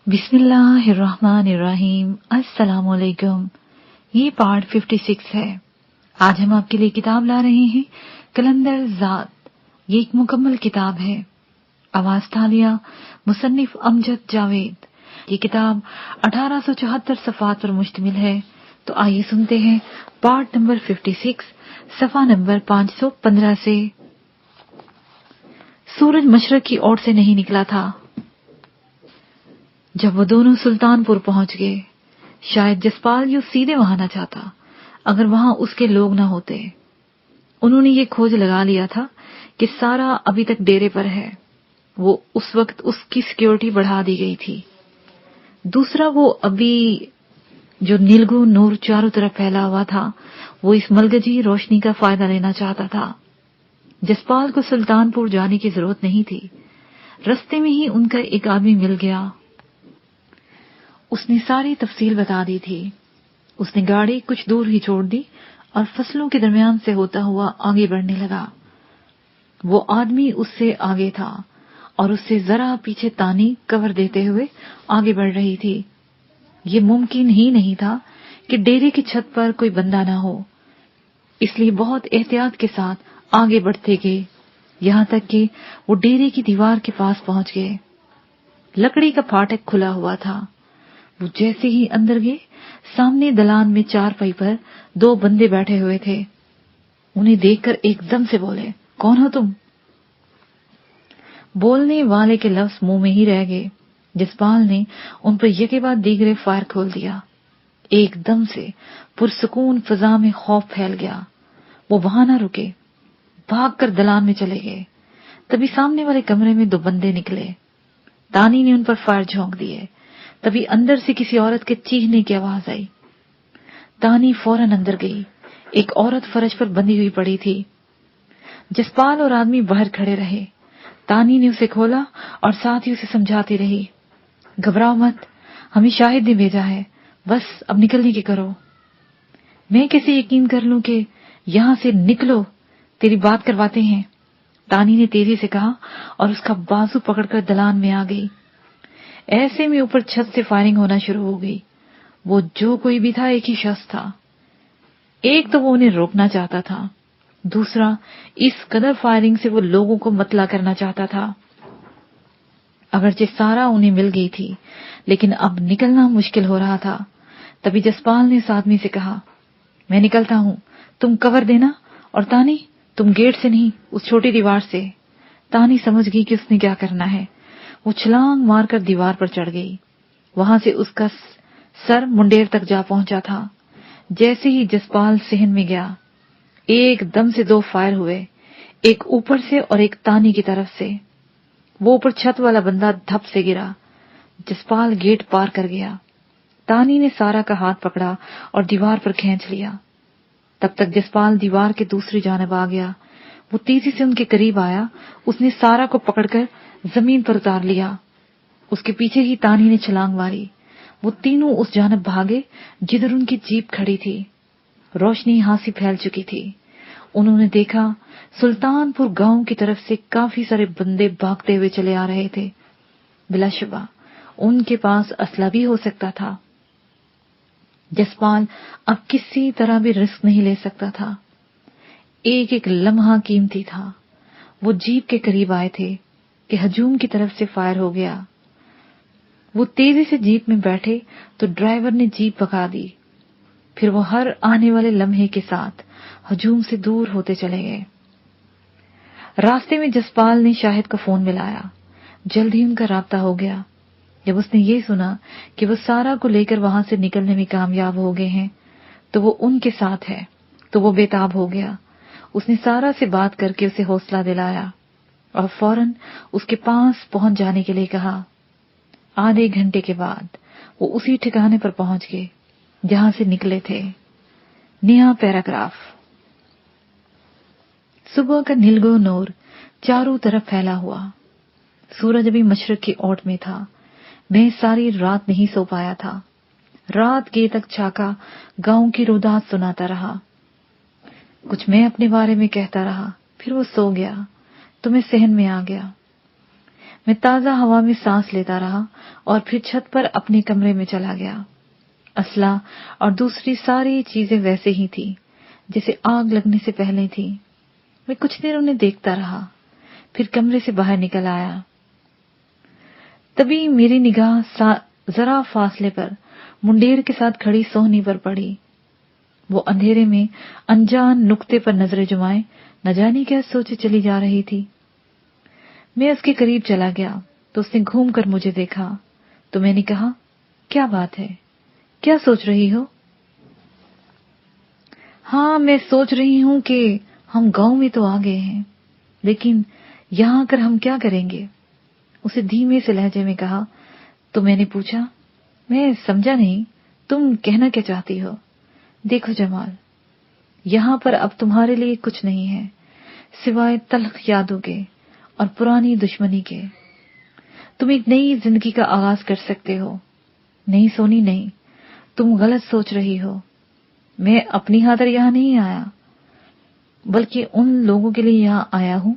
बिस्मिल्लाहिर्रहमानिर्रहीम। अस्सलाम वालेकुम। ये पार्ट 56 है। आज हम आपके लिए किताब ला रहे हैं कलंदर ज़ात। ये एक मुकम्मल किताब है। आवाज तालिया मुसन्निफ अमजद जावेद। ये किताब 1874 सफ़ात पर मुश्तमिल है। तो आइए सुनते हैं पार्ट नंबर 56 सफ़ा नंबर 515 से। सूरज मशरक की ओर से नहीं निकला था जब वो दोनों सुल्तानपुर पहुंच गए। शायद जसपाल यूं सीधे वहां न जाता अगर वहां उसके लोग न होते। उन्होंने ये खोज लगा लिया था कि सारा अभी तक डेरे पर है। वो उस वक्त उसकी सिक्योरिटी बढ़ा दी गई थी। दूसरा, वो अभी जो नीलगो नूर चारों तरफ फैला हुआ था, वो इस मलगजी रोशनी का फायदा लेना चाहता था। जसपाल को सुल्तानपुर जाने की जरूरत नहीं थी। रस्ते में ही उनका एक आदमी मिल गया। उसने सारी तफसील बता दी थी। उसने गाड़ी कुछ दूर ही छोड़ दी और फसलों के दरमियान से होता हुआ आगे बढ़ने लगा। वो आदमी उससे आगे था और उससे जरा पीछे तानी कवर देते हुए आगे बढ़ रही थी। ये मुमकिन ही नहीं था कि डेरे की छत पर कोई बंदा न हो, इसलिए बहुत एहतियात के साथ आगे बढ़ते गए, यहाँ तक कि वो डेरे की दीवार के पास पहुंच गए। लकड़ी का फाटक खुला हुआ था। वो जैसे ही अंदर गए, सामने दलान में चारपाई पर दो बंदे बैठे हुए थे। उन्हें देखकर एकदम से बोले, कौन हो तुम? बोलने वाले के लफ्ज मुंह में ही रह गए। जसपाल ने उन पर यके बाद दीगरे फायर खोल दिया। एकदम से पुरसुकून फिजा में खौफ फैल गया। वो वहां न रुके, भागकर दलान में चले गए। तभी सामने वाले कमरे में दो बंदे निकले। तानी ने उन पर फायर झोंक दिए। तभी अंदर से किसी औरत के चीखने की आवाज आई। तानी फौरन अंदर गई। एक औरत फर्श पर बंधी हुई पड़ी थी। जसपाल और आदमी बाहर खड़े रहे। तानी ने उसे खोला और साथ ही उसे समझाती रही, घबराओ मत, हमें शाहिद ने भेजा है, बस अब निकलने की करो। मैं कैसे यकीन कर लूं कि यहां से निकलो, तेरी बात करवाते हैं, तानी ने तेजी से कहा और उसका बाजू पकड़कर दलान में आ गई। ऐसे में ऊपर छत से फायरिंग होना शुरू हो गई। वो जो कोई भी था एक ही शख्स था। एक तो वो उन्हें रोकना चाहता था, दूसरा इस कदर फायरिंग से वो लोगों को मतला करना चाहता था। अगरचे सारा उन्हें मिल गई थी, लेकिन अब निकलना मुश्किल हो रहा था। तभी जसपाल ने उस आदमी से कहा, मैं निकलता हूं, तुम कवर देना, और तानी तुम गेट से नहीं, उस छोटी दीवार से। तानी समझ गई कि उसने क्या करना है। वो छलांग मारकर दीवार पर चढ़ गई। वहां से उसका सर मुंडेर तक जा पहुंचा था। जैसे ही जसपाल सहन में गया, एकदम से दो फायर हुए, एक ऊपर से और एक तानी की तरफ से। वो ऊपर छत वाला बंदा धप से गिरा। जसपाल गेट पार कर गया। तानी ने सारा का हाथ पकड़ा और दीवार पर खींच लिया। तब तक जसपाल दीवार के दूसरी जानब आ गया। वो तेजी से उनके करीब आया। उसने सारा को पकड़कर जमीन पर उतार लिया। उसके पीछे ही तानी ने छलांग मारी। वो तीनों उस जानब भागे जिधर उनकी जीप खड़ी थी। रोशनी यहां से फैल चुकी थी। उन्होंने देखा सुल्तानपुर गांव की तरफ से काफी सारे बंदे भागते हुए चले आ रहे थे। बिलाशुबा उनके पास असला भी हो सकता था। जसपाल अब किसी तरह भी रिस्क नहीं ले सकता था। एक एक लम्हा कीमती था। वो जीप के करीब आए थे कि हजूम की तरफ से फायर हो गया। वो तेजी से जीप में बैठे तो ड्राइवर ने जीप भगा दी। फिर वो हर आने वाले लम्हे के साथ हजूम से दूर होते चले गए। रास्ते में जसपाल ने शाहिद को फोन मिलाया। जल्द ही उनका राब्ता हो गया। जब उसने ये सुना कि वो सारा को लेकर वहां से निकलने में कामयाब हो गए हैं, तो वो उनके साथ है, तो वो बेताब हो गया। उसने सारा से बात करके उसे हौसला दिलाया और फौरन उसके पास पहुंच जाने के लिए कहा। आधे घंटे के बाद वो उसी ठिकाने पर पहुंच गए जहां से निकले थे। नया पैराग्राफ। सुबह का नीलगो नूर चारों तरफ फैला हुआ। सूरज अभी मशरक की ओट में था। मैं सारी रात नहीं सो पाया था। रात के तक छाका गांव की रुदात सुनाता रहा। कुछ मैं अपने बारे में कहता रहा, फिर वो सो गया तो मैं सहन में आ गया। میں تازہ ہوا میں سانس لیتا رہا اور پھر چھت پر اپنے کمرے میں چلا گیا۔ اسلحہ اور دوسری ساری چیزیں ویسے ہی تھی جیسے آگ لگنے سے پہلے تھی۔ میں کچھ دیر انہیں دیکھتا رہا، پھر کمرے سے باہر نکل آیا۔ تبھی میری نگاہ ذرا فاصلے پر منڈیر کے ساتھ کھڑی سونی پر پڑی۔ وہ اندھیرے میں انجان نقطے پر نظریں جمائے نہ جانے کیا سوچے چلی جا رہی تھی۔ میں اس کے قریب چلا گیا تو اس نے گھوم کر مجھے دیکھا، تو میں نے کہا، کیا بات ہے، کیا سوچ رہی ہو؟ ہاں، میں سوچ رہی ہوں کہ ہم گاؤں میں تو آ گئے ہیں، لیکن یہاں آ کر ہم کیا کریں گے؟ اسے دھیمے سے لہجے میں کہا تو میں نے پوچھا، میں سمجھا نہیں، تم کہنا کیا چاہتی ہو؟ دیکھو جمال، یہاں پر اب تمہارے لیے کچھ نہیں ہے سوائے تلخ یادوں کے اور پرانی دشمنی کے۔ تم ایک نئی زندگی کا آغاز کر سکتے ہو۔ نہیں سونی، نہیں، تم غلط سوچ رہی ہو۔ میں اپنی خاطر یہاں نہیں آیا، بلکہ ان لوگوں کے لیے یہاں آیا ہوں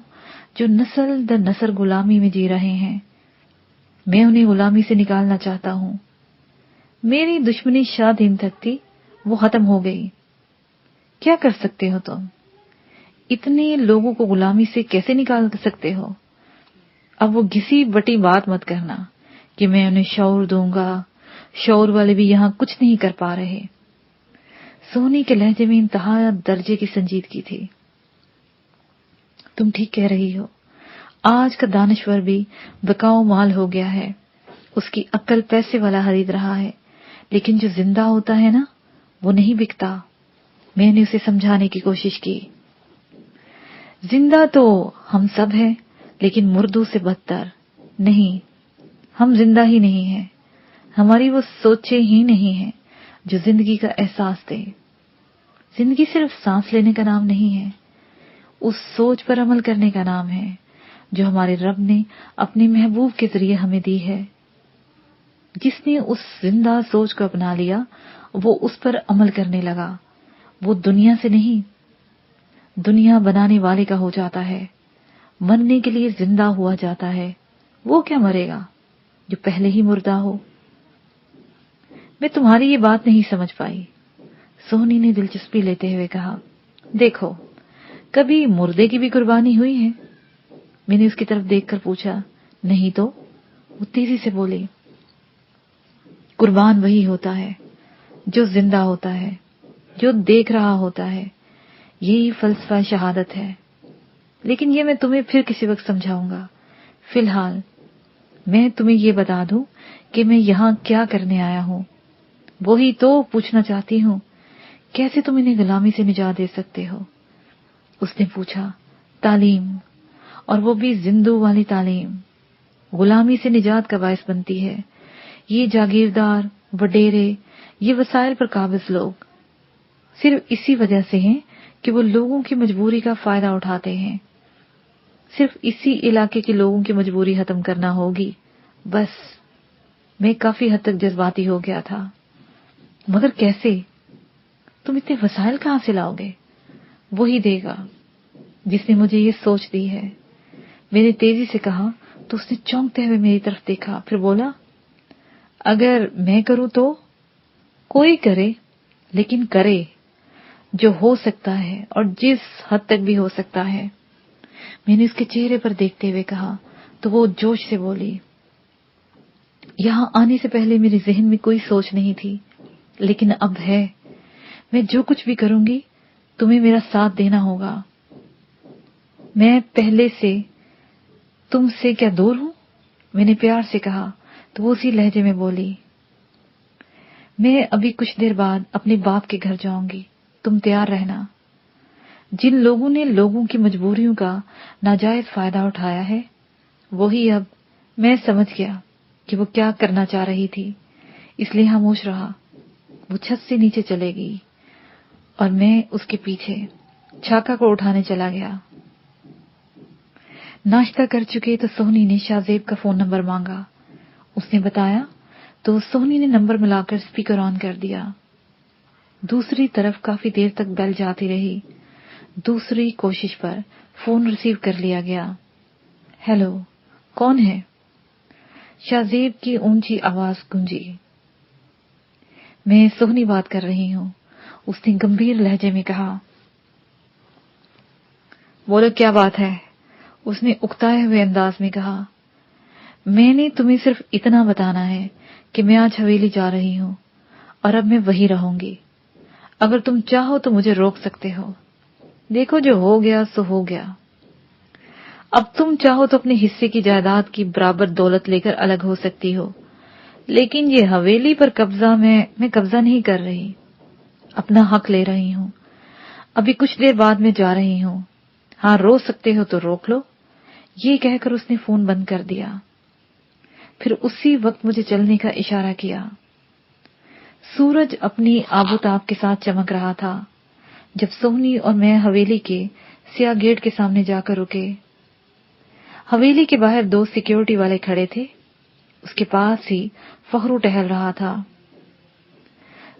جو نسل در نسل غلامی میں جی رہے ہیں۔ میں انہیں غلامی سے نکالنا چاہتا ہوں۔ میری دشمنی شادین تک تھی، وہ ختم ہو گئی۔ کیا کر سکتے ہو تم؟ اتنے لوگوں کو غلامی سے کیسے نکال سکتے ہو؟ اب وہ گھسی بٹی بات مت کرنا کہ میں انہیں شعور دوں گا، شعور والے بھی یہاں کچھ نہیں کر پا رہے۔ سونی کے لہجے میں انتہا درجے کی سنجیدگی تھی۔ تم ٹھیک کہہ رہی ہو، آج کا دانشور بھی بکاؤ مال ہو گیا ہے، اس کی عقل پیسے والا خرید رہا ہے، لیکن جو زندہ ہوتا ہے نا، وہ نہیں بکتا۔ میں نے اسے سمجھانے کی کوشش کی۔ زندہ تو ہم سب ہیں، لیکن مردوں سے بدتر نہیں۔ ہم زندہ ہی نہیں ہیں، ہماری وہ سوچیں ہی نہیں ہیں جو زندگی کا احساس دے۔ زندگی صرف سانس لینے کا نام نہیں ہے، اس سوچ پر عمل کرنے کا نام ہے جو ہمارے رب نے اپنے محبوب کے ذریعے ہمیں دی ہے۔ جس نے اس زندہ سوچ کو اپنا لیا، وہ اس پر عمل کرنے لگا، وہ دنیا سے نہیں، دنیا بنانے والے کا ہو جاتا ہے، مرنے کے لیے زندہ ہوا جاتا ہے۔ وہ کیا مرے گا جو پہلے ہی مردہ ہو؟ میں تمہاری یہ بات نہیں سمجھ پائی، سونی نے دلچسپی لیتے ہوئے کہا۔ دیکھو، کبھی مردے کی بھی قربانی ہوئی ہے؟ میں نے اس کی طرف دیکھ کر پوچھا۔ نہیں تو، وہ تیزی سے بولی، قربان وہی ہوتا ہے جو زندہ ہوتا ہے، جو دیکھ رہا ہوتا ہے۔ یہی فلسفہ شہادت ہے، لیکن یہ میں تمہیں پھر کسی وقت سمجھاؤں گا۔ فی الحال میں تمہیں یہ بتا دوں کہ میں یہاں کیا کرنے آیا ہوں۔ وہی تو پوچھنا چاہتی ہوں، کیسے تم انہیں غلامی سے نجات دے سکتے ہو؟ اس نے پوچھا۔ تعلیم، اور وہ بھی زندوں والی تعلیم، غلامی سے نجات کا باعث بنتی ہے۔ یہ جاگیردار، وڈیرے، یہ وسائل پر قابض لوگ صرف اسی وجہ سے ہیں کہ وہ لوگوں کی مجبوری کا فائدہ اٹھاتے ہیں۔ صرف اسی علاقے کے لوگوں کی مجبوری ختم کرنا ہوگی، بس۔ میں کافی حد تک جذباتی ہو گیا تھا۔ مگر کیسے؟ تم اتنے وسائل کہاں سے لاؤ گے؟ وہی دے گا جس نے مجھے یہ سوچ دی ہے۔ میں نے تیزی سے کہا تو اس نے چونکتے ہوئے میری طرف دیکھا، پھر بولا، اگر میں کروں تو؟ کوئی کرے، لیکن کرے جو ہو سکتا ہے اور جس حد تک بھی ہو سکتا ہے۔ میں نے اس کے چہرے پر دیکھتے ہوئے کہا تو وہ جوش سے بولی، یہاں آنے سے پہلے میرے ذہن میں کوئی سوچ نہیں تھی، لیکن اب ہے۔ میں جو کچھ بھی کروں گی تمہیں میرا ساتھ دینا ہوگا۔ میں پہلے سے تم سے کیا دور ہوں؟ میں نے پیار سے کہا تو وہ اسی لہجے میں بولی، میں ابھی کچھ دیر بعد اپنے باپ کے گھر جاؤں گی، تم تیار رہنا۔ جن لوگوں نے لوگوں کی مجبوریوں کا ناجائز فائدہ اٹھایا ہے، وہی اب میں سمجھ گیا کہ وہ کیا کرنا چاہ رہی تھی، اس لیے خاموش رہا۔ وہ چھت سے نیچے چلے گئی اور میں اس کے پیچھے چھاکا کو اٹھانے چلا گیا۔ ناشتہ کر چکے تو سونی نے شاہ زیب کا فون نمبر مانگا۔ اس نے بتایا تو سونی نے نمبر ملا کر اسپیکر آن کر دیا۔ دوسری طرف کافی دیر تک بیل جاتی رہی۔ دوسری کوشش پر فون ریسیو کر لیا گیا۔ ہیلو، کون ہے؟ शाहजेब की ऊंची आवाज गूंजी। मैं सोहनी बात कर रही हूँ, उसने गंभीर लहजे में कहा। बोलो क्या बात है, उसने उकताए हुए अंदाज में कहा। मैंने तुम्हें सिर्फ इतना बताना है कि मैं आज हवेली जा रही हूँ और अब मैं वहीं रहूंगी। अगर तुम चाहो तो मुझे रोक सकते हो। देखो जो हो गया सो हो गया। अब तुम चाहो तो अपने हिस्से की जायदाद की बराबर दौलत लेकर अलग हो सकती हो, लेकिन ये हवेली पर कब्जा मैं कब्जा नहीं कर रही, अपना हक ले रही हूँ। अभी कुछ देर बाद मैं जा रही हूँ। हाँ, रोक सकते हो तो रोक लो। ये कहकर उसने फोन बंद कर दिया। फिर उसी वक्त मुझे चलने का इशारा किया। सूरज अपनी आबोताब के साथ चमक रहा था जब सोहनी और मैं हवेली के सिया गेट के सामने जाकर रुके। हवेली के बाहर 2 सिक्योरिटी वाले खड़े थे। उसके पास ही फखरू टहल रहा था।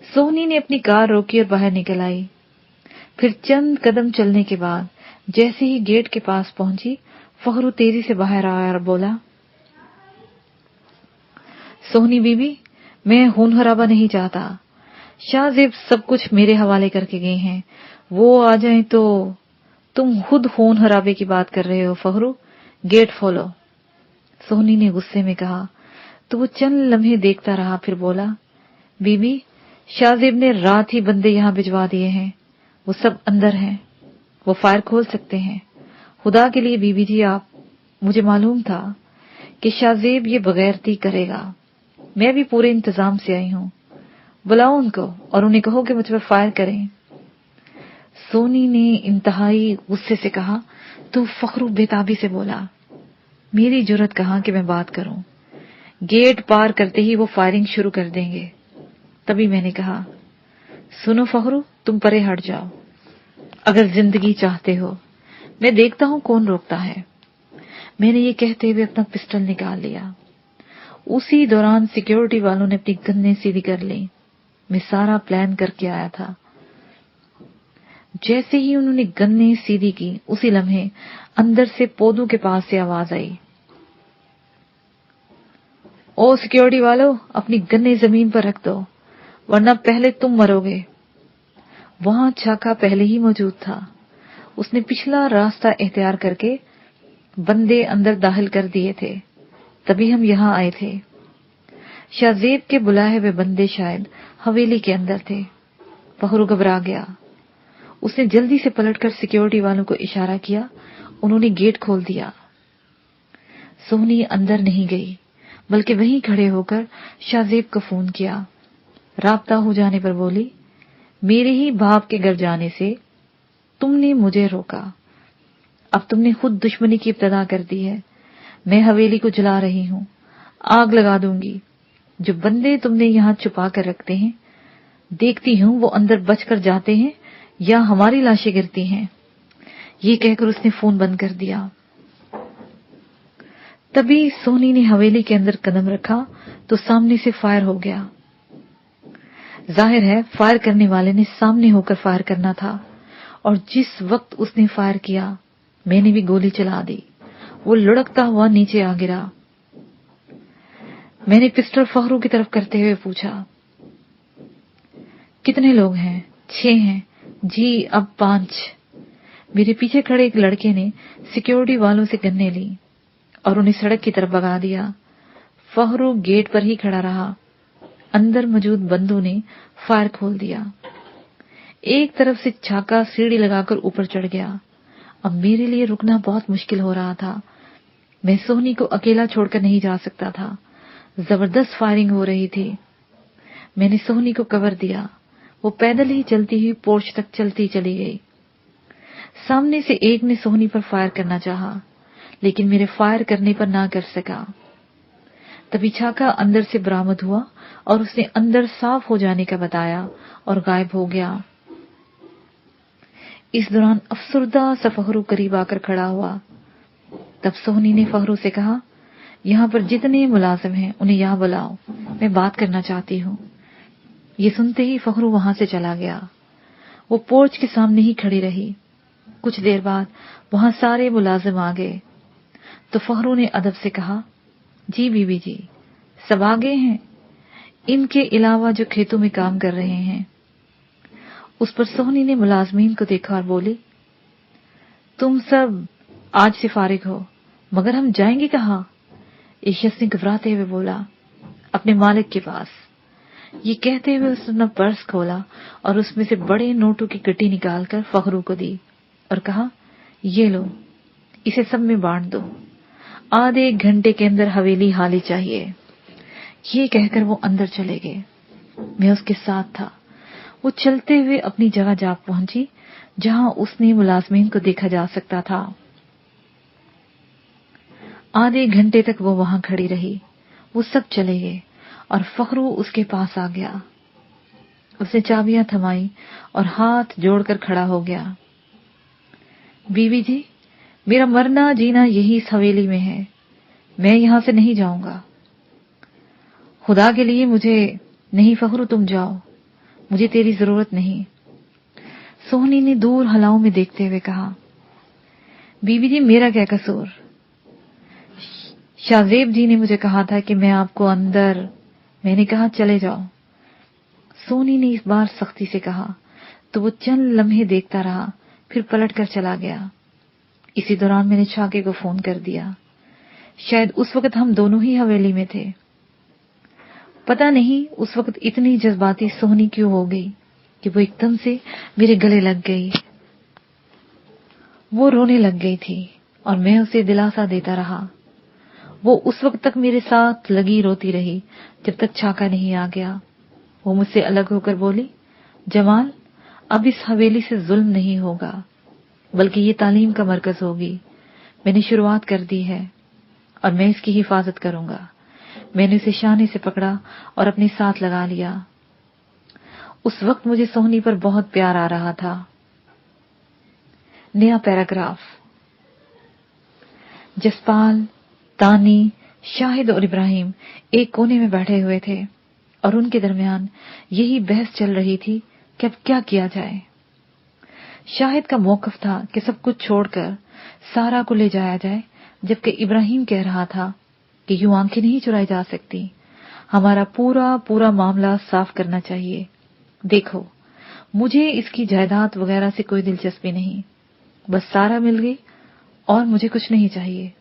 सोहनी ने अपनी कार रोकी और बाहर निकल आई। फिर चंद कदम चलने के बाद जैसे ही गेट के पास पहुंची, फखरू तेजी से बाहर आया और बोला, सोहनी बीबी, मैं खून खराबा नहीं चाहता। शाहजेब सब कुछ मेरे हवाले करके गए हैं। वो आ जाएं तो। तुम खुद खून खराबे की बात कर रहे हो फखरू। गेट खोलो, सोहनी ने गुस्से में कहा। तो वो चंद लम्हे देखता रहा, फिर बोला, बीबी, शाहजेब ने रात ही बंदे यहाँ भिजवा दिए हैं। वो सब अंदर हैं। वो फायर खोल सकते हैं। खुदा के लिए बीबी जी, आप, मुझे मालूम था कि शाहजेब ये बगैरती करेगा। मैं भी पूरे इंतजाम से आई हूँ। बुलाओ उनको और उन्हें कहो कि मुझ पर फायर करें। सोनी ने इंतहाई गुस्से से कहा। तो फखरू बेताबी से बोला, मेरी जुर्रत कहाँ कि मैं बात करूं। गेट पार करते ही वो फायरिंग शुरू कर देंगे। तभी मैंने कहा, सुनो फखरू, तुम परे हट जाओ। अगर जिंदगी चाहते हो, मैं देखता हूं कौन रोकता है। मैंने ये कहते हुए अपना पिस्टल निकाल लिया। उसी दौरान सिक्योरिटी वालों ने अपनी गन्ने सीधी कर ली। मैं सारा प्लान करके आया था। जैसे ही उन्होंने गन्ने सीधी की, उसी लम्हे अंदर से पौधों के पास से आवाज आई, ओ सिक्योरिटी वालों, अपनी गन्ने जमीन पर रख दो, वरना पहले तुम मरोगे। वहां छाका पहले ही मौजूद था। उसने पिछला रास्ता एख्तियार करके बंदे अंदर दाखिल कर दिए थे। तभी हम यहाँ आए थे। शाहजेब के बुलाए हुए बंदे शायद हवेली के अंदर थे। फखरू घबरा गया। उसने जल्दी से पलटकर सिक्योरिटी वालों को इशारा किया। उन्होंने गेट खोल दिया। सोहनी अंदर नहीं गई, बल्कि वहीं खड़े होकर शाहजेब को फोन किया। राब्ता हो जाने पर बोली, मेरे ही बाप के घर जाने से तुमने मुझे रोका। अब तुमने खुद दुश्मनी की इब्तिदा कर दी है। मैं हवेली को जला रही हूँ, आग लगा दूंगी। जो बंदे तुमने यहाँ छुपा कर रखते हैं, देखती हूँ वो अंदर बचकर जाते हैं या हमारी लाशें गिरती हैं। ये कहकर उसने फोन बंद कर दिया। तभी सोनी ने हवेली के अंदर कदम रखा तो सामने से फायर हो गया। जाहिर है फायर करने वाले ने सामने होकर फायर करना था, और जिस वक्त उसने फायर किया, मैंने भी गोली चला दी। वो लुढ़कता हुआ नीचे आ गिरा। मैंने पिस्टल फखरू की तरफ करते हुए पूछा, कितने लोग हैं? 6 हैं जी, अब 5। मेरे पीछे खड़े एक लड़के ने सिक्योरिटी वालों से गन्ने ली और उन्हें सड़क की तरफ भगा दिया। फखरू गेट पर ही खड़ा रहा। अंदर मौजूद बंदों ने फायर खोल दिया। एक तरफ से छाका सीढ़ी लगाकर ऊपर चढ़ गया। अब मेरे लिए रुकना बहुत मुश्किल हो रहा था। मैं सोहनी को अकेला छोड़कर नहीं जा सकता था। जबरदस्त फायरिंग हो रही थी। मैंने सोहनी को कवर दिया। वो पैदल ही चलती हुई पोर्च तक चलती चली गई। सामने से एक ने सोहनी पर फायर करना चाहा, लेकिन मेरे फायर करने पर ना कर सका। तभी छाका अंदर से बरामद हुआ और उसने अंदर साफ हो जाने का बताया और गायब हो गया। इस दौरान अफसरदा सा फखरू करीब आकर खड़ा हुआ। तब सोहनी ने फखरू से कहा, यहाँ पर जितने मुलाजिम हैं उन्हें यहाँ बुलाओ, मैं बात करना चाहती हूँ। ये सुनते ही फखरू वहां से चला गया। वो पोर्च के सामने ही खड़ी रही। कुछ देर बाद वहां सारे मुलाजिम आ गए तो फखरू ने अदब से कहा, जी बीबी जी, सब आगे हैं, इनके अलावा जो खेतों में काम कर रहे हैं। उस पर सोहनी ने मुलाजमीन को देखा और बोली, तुम सब आज से फारिग हो, मगर हम जाएंगे कहाँ? एक शख्स ने घबराते हुए बोला, अपने मालिक के पास। ये कहते हुए उसने अपना पर्स खोला और उसमें से बड़े नोटों की गड्डी निकालकर फखरू को दी और कहा, ये लो, इसे सब में बांट दो, आधे एक घंटे के अंदर हवेली खाली चाहिए। ये कहकर वो अंदर चले गए। मैं उसके साथ था। वो चलते हुए अपनी जगह जा पहुंची जहां उसने मुलाजमीन को देखा जा सकता था। आधे घंटे तक वो वहां खड़ी रही। वो सब चले गए और फखरू उसके पास आ गया। उसने चाबियां थमाई और हाथ जोड़कर खड़ा हो गया। बीवी जी, मेरा मरना जीना यही इस हवेली में है, मैं यहां से नहीं जाऊंगा। खुदा के लिए मुझे नहीं फखरू, तुम जाओ, मुझे तेरी जरूरत नहीं। सोहनी ने दूर हलाओं में देखते हुए कहा, बीबी जी मेरा क्या कसूर? शाहजेब जी ने मुझे कहा था कि मैं आपको अंदर, मैंने कहा चले जाओ। सोनी ने इस बार सख्ती से कहा तो वो चंद लम्हे देखता रहा, फिर पलट कर चला गया। इसी दौरान मैंने छाके को फोन कर दिया। शायद उस वक्त हम दोनों ही हवेली में थे। पता नहीं उस वक्त इतनी जज्बाती सोहनी क्यों हो गई कि वो एकदम से मेरे गले लग गई। वो रोने लग गई थी और मैं उसे दिलासा देता रहा। वो उस वक्त तक मेरे साथ लगी रोती रही जब तक छाका नहीं आ गया। वो मुझसे अलग होकर बोली, जमाल, अब इस हवेली से जुल्म नहीं होगा, बल्कि ये तालीम का मरकज होगी। मैंने शुरुआत कर दी है और मैं इसकी हिफाजत करूंगा। मैंने उसे शाने से पकड़ा और अपने साथ लगा लिया। उस वक्त मुझे सोहनी पर बहुत प्यार आ रहा था। नया पैराग्राफ। जसपाल, तानी, शाहिद और इब्राहिम एक कोने में बैठे हुए थे और उनके दरमियान यही बहस चल रही थी कि अब क्या किया जाए। शाहिद का मौकफ था कि सब कुछ छोड़कर सारा को ले जाया जाए, जबकि इब्राहिम कह रहा था कि यूं आंखें नहीं चुराई जा सकती, हमारा पूरा पूरा मामला साफ करना चाहिए। देखो, मुझे इसकी जायदाद वगैरह से कोई दिलचस्पी नहीं, बस सारा मिल गई और मुझे कुछ नहीं चाहिए।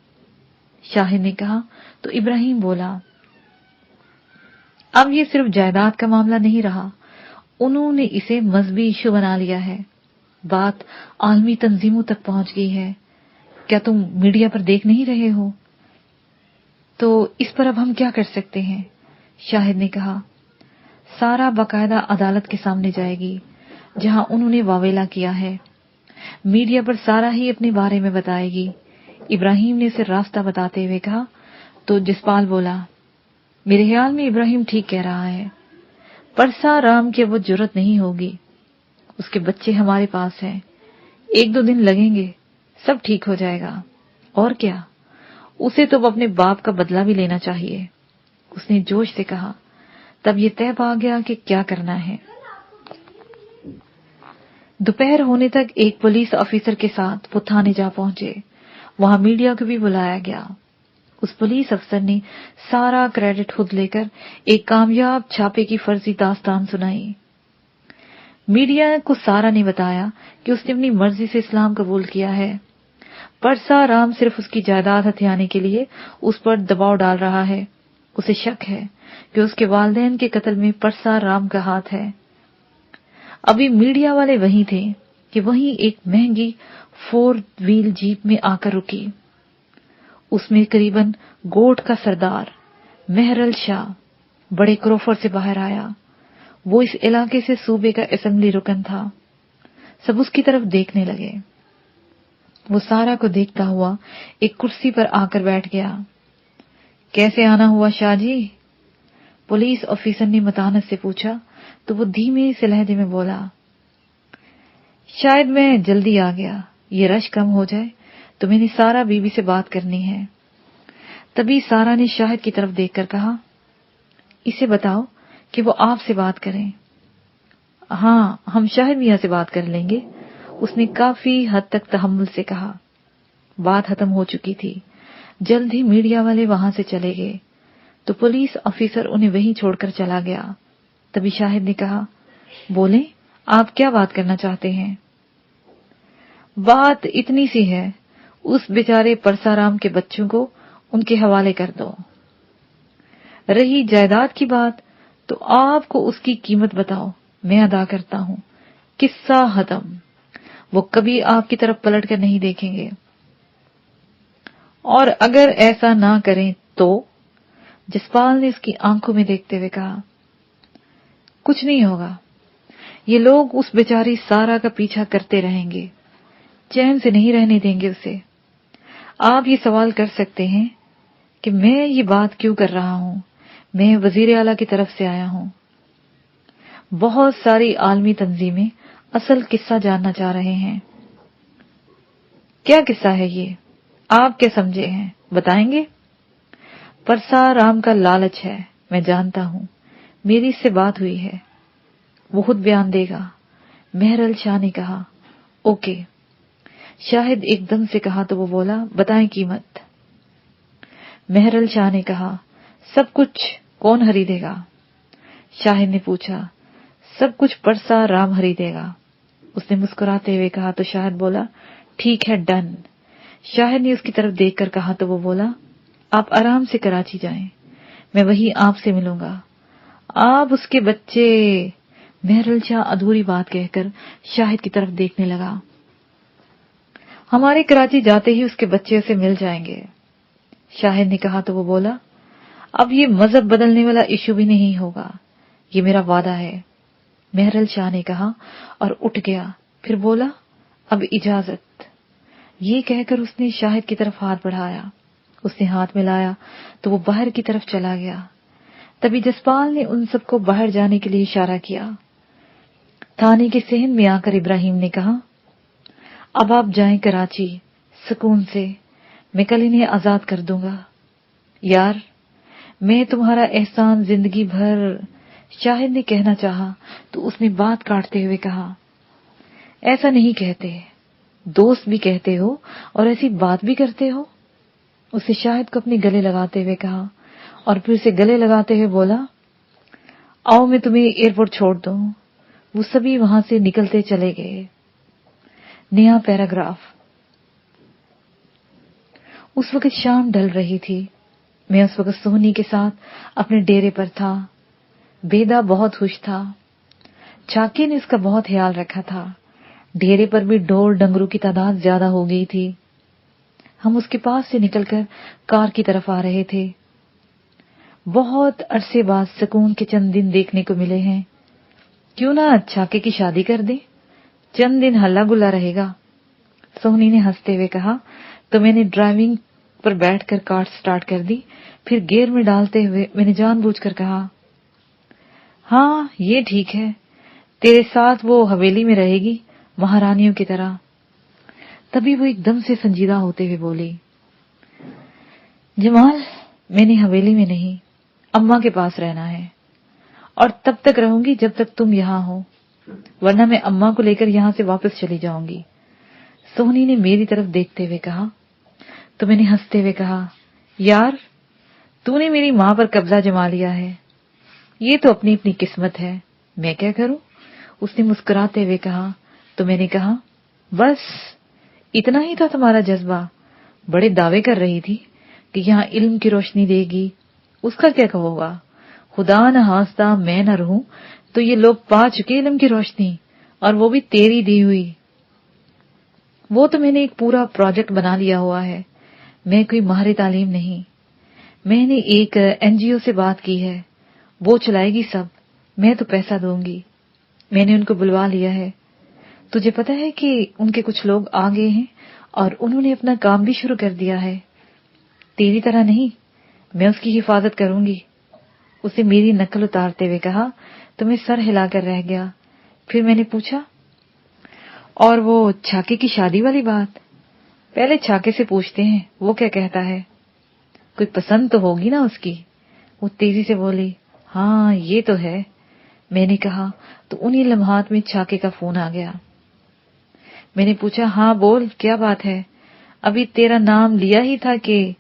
शाहिद ने कहा तो इब्राहिम बोला, अब ये सिर्फ जायदाद का मामला नहीं रहा, उन्होंने इसे मजहबी इशू बना लिया है। बात आलमी तंजीमों तक पहुंच गई है। क्या तुम मीडिया पर देख नहीं रहे हो? तो इस पर अब हम क्या कर सकते हैं? शाहिद ने कहा, सारा बाकायदा अदालत के सामने जाएगी जहां उन्होंने वावेला किया है। मीडिया पर सारा ही अपने बारे में बताएगी। इब्राहिम ने उसे रास्ता बताते हुए कहा तो जसपाल बोला, मेरे ख्याल में इब्राहिम ठीक कह रहा है। परसा राम की वो जरूरत नहीं होगी, उसके बच्चे हमारे पास हैं, एक दो दिन लगेंगे, सब ठीक हो जाएगा। और क्या, उसे तो अपने बाप का बदला भी लेना चाहिए, उसने जोश से कहा। तब ये तय पा गया कि क्या करना है। दोपहर होने तक एक पुलिस ऑफिसर के साथ वो थाने जा पहुंचे। वहां मीडिया को भी बुलाया गया। उस पुलिस अफसर ने सारा क्रेडिट खुद लेकर एक कामयाब छापे की फर्जी दास्तान सुनाई। मीडिया को सारा ने बताया कि उसने अपनी मर्जी से इस्लाम कबूल किया है। परसा राम सिर्फ उसकी जायदाद हथियाने के लिए उस पर दबाव डाल रहा है। उसे शक है कि उसके वालिदैन के कत्ल में परसा राम का हाथ है। अभी मीडिया वाले वहीं थे कि वहीं एक महंगी 4 व्हील जीप में आकर रुकी। उसमें करीबन गोट का सरदार महरल शाह बड़े क्रोफर से बाहर आया। वो इस इलाके से सूबे का असेंबली रुकन था। सब उसकी तरफ देखने लगे। वो सारा को देखता हुआ एक कुर्सी पर आकर बैठ गया। कैसे आना हुआ शाहजी? पुलिस ऑफिसर ने मतानत से पूछा तो वो धीमे से लहजे में बोला, शायद मैं जल्दी आ गया, ये रश कम हो जाए तो मैंने सारा बीबी से बात करनी है। तभी सारा ने शाहिद की तरफ देखकर कहा, इसे बताओ कि वो आपसे बात करें। हाँ, हम शाहिद मियां से बात कर लेंगे, उसने काफी हद तक तहम्मुल से कहा। बात खत्म हो चुकी थी। जल्द ही मीडिया वाले वहां से चले गए तो पुलिस ऑफिसर उन्हें वहीं छोड़कर चला गया। तभी शाहिद ने कहा, बोले, आप क्या बात करना चाहते हैं? बात इतनी सी है, उस बेचारे परसाराम के बच्चों को उनके हवाले कर दो। रही जायदाद की बात तो आपको उसकी कीमत बताओ, मैं अदा करता हूं। किस्सा खत्म। वो कभी आपकी तरफ पलट कर नहीं देखेंगे। और अगर ऐसा ना करें तो? जसपाल ने उसकी आंखों में देखते हुए कहा, कुछ नहीं होगा। ये लोग उस बेचारी सारा का पीछा करते रहेंगे, चैन से नहीं रहने देंगे उसे। आप ये सवाल कर सकते हैं कि मैं ये बात क्यों कर रहा हूं। मैं वजीर आला की तरफ से आया हूं। बहुत सारी आलमी तंजीमें असल किस्सा जानना चाह रहे हैं। क्या किस्सा है ये? आप क्या समझे हैं, बताएंगे? परसाराम का लालच है, मैं जानता हूं। मेरी इससे बात हुई है, वो खुद बयान देगा। मेहरल शाह ने कहा, ओके। शाहिद एकदम से कहा तो वो बोला, बताएं कीमत। मेहरल शाह ने कहा, सब कुछ कौन खरीदेगा? शाहिद ने पूछा, सब कुछ परसाराम खरीदेगा। उसने मुस्कुराते हुए कहा तो शाहिद बोला, ठीक है, डन। शाहिद ने उसकी तरफ देखकर कहा तो वो बोला, आप आराम से कराची जाएं, मैं वहीं आपसे मिलूंगा। आप उसके बच्चे। मेहरल शाह अधूरी बात कहकर शाहिद की तरफ देखने लगा। हमारे कराची जाते ही उसके बच्चे से मिल जाएंगे। शाहिद ने कहा तो वो बोला, अब ये मजहब बदलने वाला इशू भी नहीं होगा, ये मेरा वादा है। मेहरल शाह ने कहा और उठ गया। फिर बोला, अब इजाजत। ये कहकर उसने शाहिद की तरफ हाथ बढ़ाया। उसने हाथ मिलाया तो वो बाहर की तरफ चला गया। तभी जसपाल ने उन सबको बाहर जाने के लिए इशारा किया। थाने के सहन में आकर इब्राहिम ने कहा, अब आप जाएं कराची सुकून से, मैं कल इन्हें आजाद कर दूंगा। यार, मैं तुम्हारा एहसान जिंदगी भर। शाहिद ने कहना चाहा तो उसने बात काटते हुए कहा, ऐसा नहीं कहते, दोस्त भी कहते हो और ऐसी बात भी करते हो। उसे शाहिद को अपने गले लगाते हुए कहा और फिर उसे गले लगाते हुए बोला, आओ मैं तुम्हें एयरपोर्ट छोड़ दूं। वो सभी वहां से निकलते चले गए। नया पैराग्राफ। उस वक्त शाम ढल रही थी। मैं उस वक्त सोहनी के साथ अपने डेरे पर था। बेदा बहुत खुश था। चाके ने उसका बहुत ख्याल रखा था। डेरे पर भी ढोल डंगरू की तादाद ज्यादा हो गई थी। हम उसके पास से निकलकर कार की तरफ आ रहे थे। बहुत अरसे बाद सुकून के चंद दिन देखने को मिले हैं। क्यों ना चाके की शादी कर दे, चंद दिन हल्ला गुल्ला रहेगा। सोहनी ने हंसते हुए कहा तो मैंने ड्राइविंग पर बैठकर कार स्टार्ट कर दी। फिर गियर में डालते हुए मैंने जानबूझकर कहा, हाँ ये ठीक है, तेरे साथ वो हवेली में रहेगी महारानियों की तरह। तभी वो एकदम से संजीदा होते हुए बोली, जमाल, मैंने हवेली में नहीं, अम्मा के पास रहना है और तब तक रहूंगी जब तक तुम यहाँ हो, वरना मैं अम्मा को लेकर यहाँ से वापस चली जाऊंगी। सोहनी ने मेरी तरफ देखते हुए कहा तो मैंने हंसते हुए कहा, यार तूने मेरी माँ पर कब्जा जमा लिया है, ये तो अपनी अपनी किस्मत है, मैं क्या करूं। उसने मुस्कुराते हुए कहा तो मैंने कहा, बस इतना ही था तुम्हारा जज्बा। बड़े दावे कर रही थी कि यहाँ इल्म की रोशनी देगी, उसका क्या कहोगा। खुदा न हास्ता मैं न रहूं तो ये लोग पा चुके इल्म की रोशनी, और वो भी तेरी दी हुई। वो तो मैंने एक पूरा प्रोजेक्ट बना लिया हुआ है। मैं कोई माहिर तालीम नहीं। मैंने एक एनजीओ से बात की है, वो चलाएगी सब, मैं तो पैसा दूंगी। मैंने उनको बुलवा लिया है। तुझे पता है कि उनके कुछ लोग आ गए हैं और उन्होंने अपना काम भी शुरू कर दिया है। तेरी तरह नहीं, मैं उसकी हिफाजत करूंगी। उसे मेरी नकल उतारते हुए कहा तो मैं सर हिलाकर रह गया। फिर मैंने पूछा, और वो छाके की शादी वाली बात? पहले छाके से पूछते हैं वो क्या कहता है, कोई पसंद तो होगी ना उसकी। वो तेजी से बोली, हाँ ये तो है। मैंने कहा तो उन्हीं लम्हात में छाके का फोन आ गया। मैंने पूछा, हाँ बोल क्या बात है, अभी तेरा नाम लिया ही था कि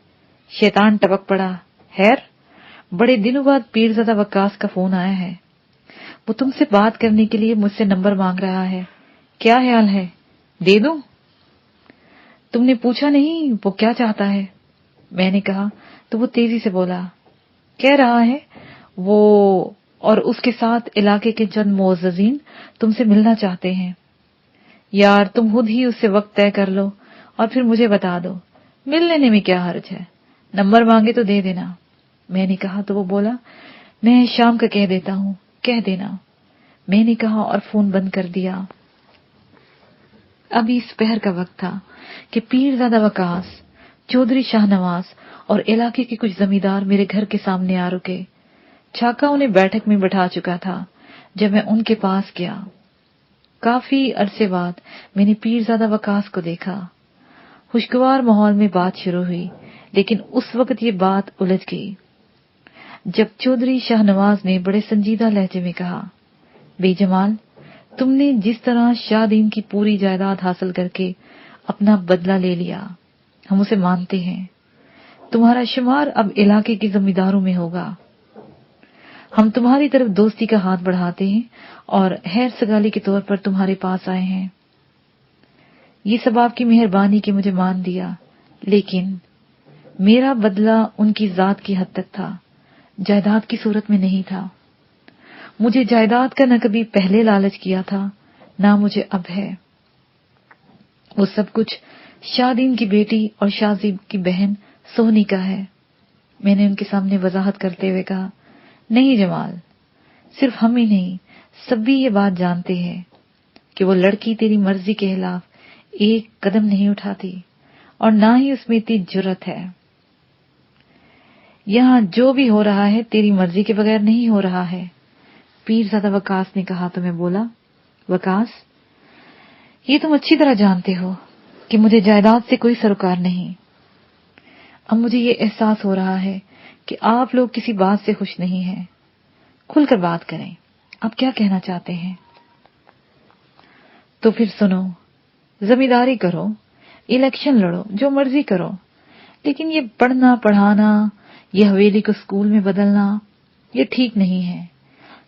शैतान टपक पड़ा। खैर, बड़े दिनों बाद पीरज़ादा वक्कास का फोन आया है। वो तुमसे बात करने के लिए मुझसे नंबर मांग रहा है। क्या ख्याल है, दे दूं? तुमने पूछा नहीं वो क्या चाहता है? मैंने कहा तो वो तेजी से बोला, कह रहा है वो और उसके साथ इलाके के चंद मुअज़्ज़िज़ीन तुमसे मिलना चाहते हैं। यार, तुम खुद ही उससे वक्त तय कर लो और फिर मुझे बता दो। मिल लेने में क्या हर्ज है, नंबर मांगे तो दे देना। मैंने कहा तो वो बोला, मैं शाम का कह देता हूँ, कह देना। मैंने कहा और फोन बंद कर दिया। अभी दोपहर का वक्त था कि पीरज़ादा वक्कास, चौधरी शाहनवाज और इलाके के कुछ जमींदार मेरे घर के सामने आ रुके। छाका उन्हें बैठक में बैठा चुका था जब मैं उनके पास गया। काफी अरसे बाद मैंने पीरज़ादा वक्कास को देखा। खुशगवार माहौल में बात शुरू हुई, लेकिन उस वक्त ये बात उलझ गई जब चौधरी शाहनवाज ने बड़े संजीदा लहजे में कहा, बेजमाल, तुमने जिस तरह शाहदीन की पूरी जायदाद हासिल करके अपना बदला ले लिया, हम उसे मानते हैं। तुम्हारा शुमार अब इलाके के जमींदारों में होगा। हम तुम्हारी तरफ दोस्ती का हाथ बढ़ाते हैं और खैर सगाली के तौर पर तुम्हारे पास आए हैं। ये सब आपकी मेहरबानी कि मुझे मान दिया, लेकिन मेरा बदला उनकी जात की हद तक था, जायदाद की सूरत में नहीं था। मुझे जायदाद का न कभी पहले लालच किया था, ना मुझे अब है। वो सब कुछ शाहदीन की बेटी और शाहजीब की बहन सोहनी का है। मैंने उनके सामने वजाहत करते हुए कहा, नहीं जमाल, सिर्फ हम ही नहीं, सभी ये बात जानते हैं कि वो लड़की तेरी मर्जी के खिलाफ एक कदम नहीं उठाती और ना ही उसमें इतनी जुर्रत है। यहाँ जो भी हो रहा है तेरी मर्जी के बगैर नहीं हो रहा है। पीरज़ादा वक्कास ने कहा तो मैं बोला, वक्कास, ये तुम अच्छी तरह जानते हो कि मुझे जायदाद से कोई सरोकार नहीं। अब मुझे ये एहसास हो रहा है कि आप लोग किसी बात से खुश नहीं हैं। खुलकर बात करें, आप क्या कहना चाहते हैं? तो फिर सुनो, जमींदारी करो, इलेक्शन लड़ो, जो मर्जी करो, लेकिन ये पढ़ना पढ़ाना, ये हवेली को स्कूल में बदलना, ये ठीक नहीं है,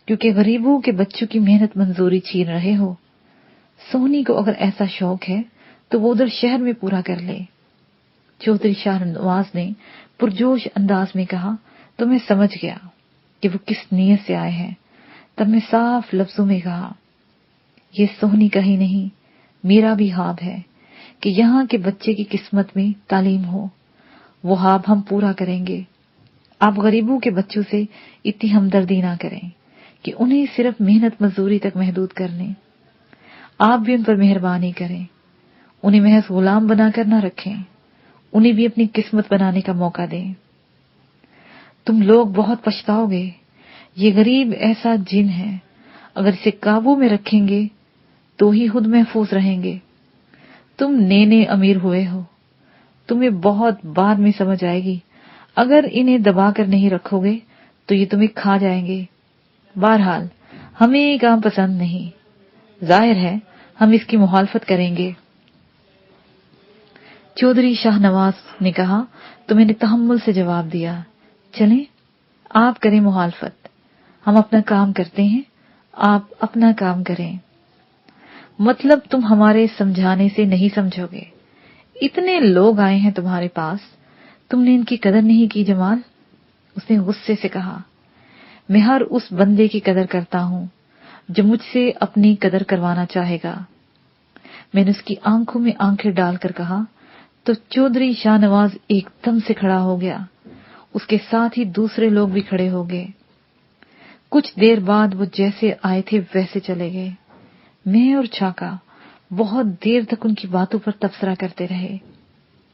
क्योंकि गरीबों के बच्चों की मेहनत मंजूरी छीन रहे हो। सोहनी को अगर ऐसा शौक है तो वो उधर शहर में पूरा कर ले। चौधरी शाहनवाज ने पुरजोश अंदाज में कहा तो मैं समझ गया कि वो किस नीयत से आए हैं। तब मैं साफ लफ्जों में कहा, ये सोहनी का ही नहीं, मेरा भी ख्वाब है कि यहाँ के बच्चे की किस्मत में तालीम हो। वो ख्वाब हम पूरा करेंगे। आप गरीबों के बच्चों से इतनी हमदर्दी ना करें कि उन्हें सिर्फ मेहनत मजदूरी तक महदूद कर लें। आप भी उन पर मेहरबानी करें, उन्हें महज गुलाम बनाकर न रखें, उन्हें भी अपनी किस्मत बनाने का मौका दें। तुम लोग बहुत पछताओगे। ये गरीब ऐसा जिन है, अगर इसे काबू में रखेंगे तो ही खुद महफूज रहेंगे। तुम नए अमीर हुए हो, तुम्हें बहुत बाद में समझ आएगी। अगर इन्हें दबाकर नहीं रखोगे तो ये तुम्हें खा जाएंगे। बहरहाल हमें ये काम पसंद नहीं, जाहिर है हम इसकी मुखालफत करेंगे। चौधरी शाहनवाज ने कहा तो मैंने तहम्मुल से जवाब दिया, चलें, आप करें मुखालफत, हम अपना काम करते हैं, आप अपना काम करें। मतलब तुम हमारे समझाने से नहीं समझोगे। इतने लोग आए हैं तुम्हारे पास, तुमने इनकी कदर नहीं की जमाल। उसने गुस्से से कहा, मैं हर उस बंदे की कदर करता हूं जो मुझसे अपनी कदर करवाना चाहेगा। मैंने उसकी आंखों में आंखें डालकर कहा तो चौधरी शाहनवाज एकदम से खड़ा हो गया। उसके साथ ही दूसरे लोग भी खड़े हो गए। कुछ देर बाद वो जैसे आए थे वैसे चले गए। मैं और छाका बहुत देर तक उनकी बातों पर तबसरा करते रहे।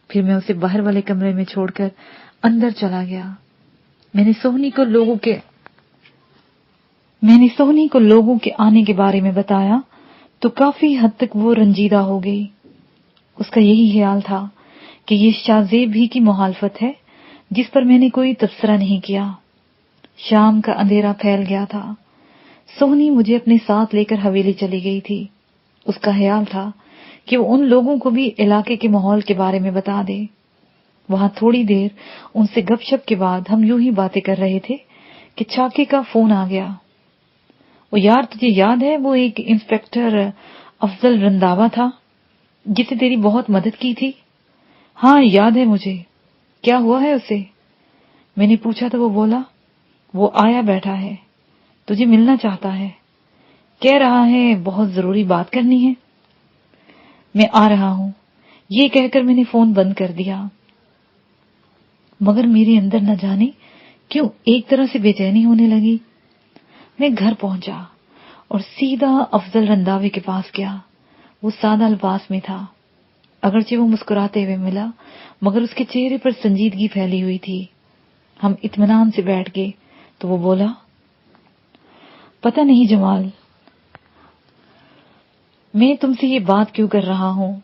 फिर मैं उसे बाहर वाले कमरे में छोड़कर अंदर चला गया। मैंने सोहनी को लोगों के आने के बारे में बताया तो काफी हद तक वो रंजीदा हो गई। उसका यही ख्याल था कि ये शाहजेब ही की मुखालफत है, जिस पर मैंने कोई तबसरा नहीं किया। शाम का अंधेरा फैल गया था। सोहनी मुझे अपने साथ लेकर हवेली चली गई थी। उसका ख्याल था कि वो उन लोगों को भी इलाके के माहौल के बारे में बता दे। وہاں تھوڑی دیر ان سے گپ شپ کے بعد ہم یوں ہی باتیں کر رہے تھے کہ چاکے کا فون آ گیا۔ وہ یار تجھے یاد ہے وہ ایک انسپیکٹر افضل رنداوا تھا جسے تیری بہت مدد کی تھی؟ ہاں یاد ہے مجھے، کیا ہوا ہے اسے؟ میں نے پوچھا تو وہ بولا وہ آیا بیٹھا ہے، تجھے ملنا چاہتا ہے، کہہ رہا ہے بہت ضروری بات کرنی ہے۔ میں آ رہا ہوں، یہ کہہ کر میں نے فون بند کر دیا، مگر میرے اندر نہ جانے کیوں ایک طرح سے بے چینی ہونے لگی۔ میں گھر پہنچا اور سیدھا افضل رنداوے کے پاس گیا۔ وہ سادہ الفاظ میں تھا، اگرچہ وہ مسکراتے ہوئے ملا مگر اس کے چہرے پر سنجیدگی پھیلی ہوئی تھی۔ ہم اطمینان سے بیٹھ گئے تو وہ بولا، پتہ نہیں جمال، میں تم سے یہ بات کیوں کر رہا ہوں،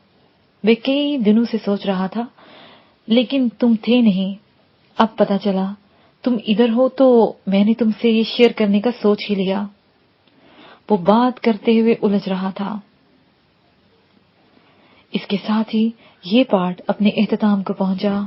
میں کئی دنوں سے سوچ رہا تھا لیکن تم تھے نہیں، اب پتہ چلا تم ادھر ہو تو میں نے تم سے یہ شیئر کرنے کا سوچ ہی لیا۔ وہ بات کرتے ہوئے الجھ رہا تھا۔ اس کے ساتھ ہی یہ پارٹ اپنے اختتام کو پہنچا۔